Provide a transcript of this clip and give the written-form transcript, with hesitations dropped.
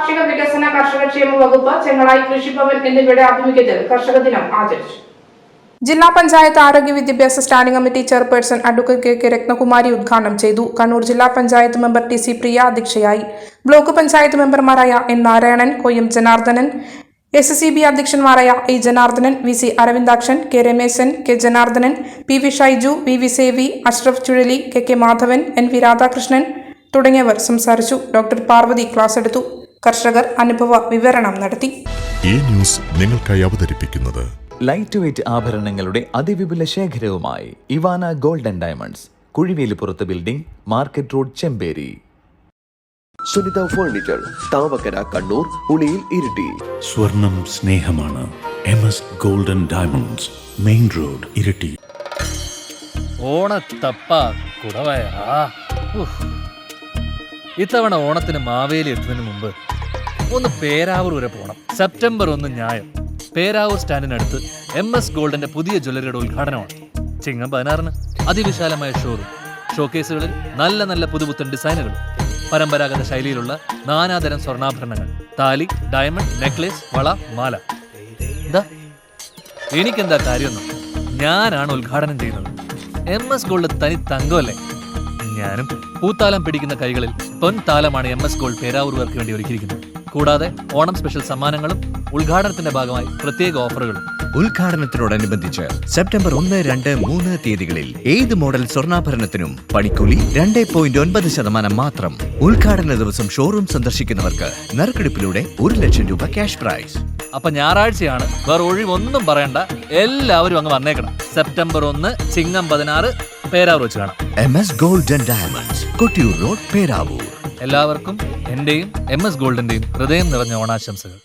കാർഷിക വികസന കർഷകക്ഷേമ വകുപ്പ്, ചെങ്ങളായി കൃഷിഭവൻ എന്നിവയുടെ ആഭിമുഖ്യത്തിൽ കർഷക ദിനം ആചരിച്ചു. ജില്ലാ പഞ്ചായത്ത് ആരോഗ്യ വിദ്യാഭ്യാസ standing committee chairperson advocate K Ratnakumari ഉദ്ഘാടനം ചെയ്തു. കണ്ണൂർ ജില്ലാ പഞ്ചായത്ത് മെമ്പർ ടി പ്രിയ അധ്യക്ഷയായി. ബ്ലോക്ക് പഞ്ചായത്ത് മെമ്പർമാരായ എൻ നാരായണൻ, കൊയ്യം ജനാർദ്ദനൻ, SCB അധ്യക്ഷന്മാരായ E Janardhanan, VC Aravindakshan, K Rameshan, K Janardhanan, PV Shaiju, VV Sevi, Ashraf Chuzhali, KK Madhavan, NV Radhakrishnan തുടങ്ങിയവർ സംസാരിച്ചു. ഡോക്ടർ പാർവതി ക്ലാസ് എടുത്തു. കർഷകർ അനുഭവ വിവരണം നടത്തി. ഈ ന്യൂസ് നിങ്ങൾക്കായി അവതരിപ്പിക്കുന്നത് ലൈറ്റ് വെയ്റ്റ് ആഭരണങ്ങളുടെ അതിവിപുല ശേഖരവുമായി ഇവാന ഗോൾഡ് ആൻഡ് ഡയമണ്ട്സ്, കുഴിവേലിപ്പുറത്ത് building, market road, Chemperi. Sunitha furniture, Thavakkara, Kannur, Uliyil, Iritty. സ്വർണം സ്നേഹമാണ്. MS golden diamonds, main road, Iritty. ഓണത്തപ്പ കുടവയാ. ഇത്തവണ ഓണത്തിന് മാവേലി എത്തുന്നതിന് മുമ്പ് ഒന്ന് പേരാവൂർ വരെ പോകണം. സെപ്റ്റംബർ 1 ഞായർ പേരാവൂർ സ്റ്റാൻഡിനടുത്ത് MS ഗോൾഡിന്റെ പുതിയ ജ്വല്ലറിയുടെ ഉദ്ഘാടനമാണ്. ചിങ്ങം 16 അതിവിശാലമായ ഷോറൂം, ഷോക്കേസുകളിൽ നല്ല നല്ല പുതുപുത്തൻ ഡിസൈനുകൾ, പരമ്പരാഗത ശൈലിയിലുള്ള നാനാതരം സ്വർണ്ണാഭരണങ്ങൾ, താലി, ഡയമണ്ട്, നെക്ലേസ്, വള, മാല. എനിക്കെന്താ കാര്യമൊന്നും, ഞാനാണ് ഉദ്ഘാടനം ചെയ്യുന്നത്. MS ഗോൾഡ് തനി തങ്കമല്ലേ. ഞാനും പൂത്താലം പിടിക്കുന്ന കൈകളിൽ പൊൻതാലമാണ് MS ഗോൾഡ് പേരാവൂർക്കാർക്ക് വേണ്ടി ഒരുക്കിയിരിക്കുന്നത്. കൂടാതെ ഓണം സ്പെഷ്യൽ സമ്മാനങ്ങളും ഉദ്ഘാടനത്തിന്റെ ഭാഗമായി പ്രത്യേക ഓഫറുകളും. ഉദ്ഘാടനത്തിനോടനുബന്ധിച്ച് സെപ്റ്റംബർ 1, 2, 3 തീയതികളിൽ ഏത് മോഡൽ സ്വർണ്ണാഭരണത്തിനും പണിക്കൂലി 2.9% മാത്രം. ഉദ്ഘാടന ദിവസം ഷോറൂം സന്ദർശിക്കുന്നവർക്ക് നറുക്കെടുപ്പിലൂടെ 1 ലക്ഷം രൂപ ക്യാഷ് പ്രൈസ്. അപ്പൊ ഞായറാഴ്ചയാണ്, വേറെ ഒഴിവൊന്നും പറയണ്ട, എല്ലാവരും അങ്ങ് വന്നേക്കണം. സെപ്റ്റംബർ 1 ചിങ്ങം 16 പേരാവൂർ വെച്ച് കാണാം. MS gold and diamonds, Kottiyoor road, Peravoor. എല്ലാവർക്കും എന്റെയും MS ഗോൾഡിന്റെയും ഹൃദയം നിറഞ്ഞ ഓണാശംസകൾ.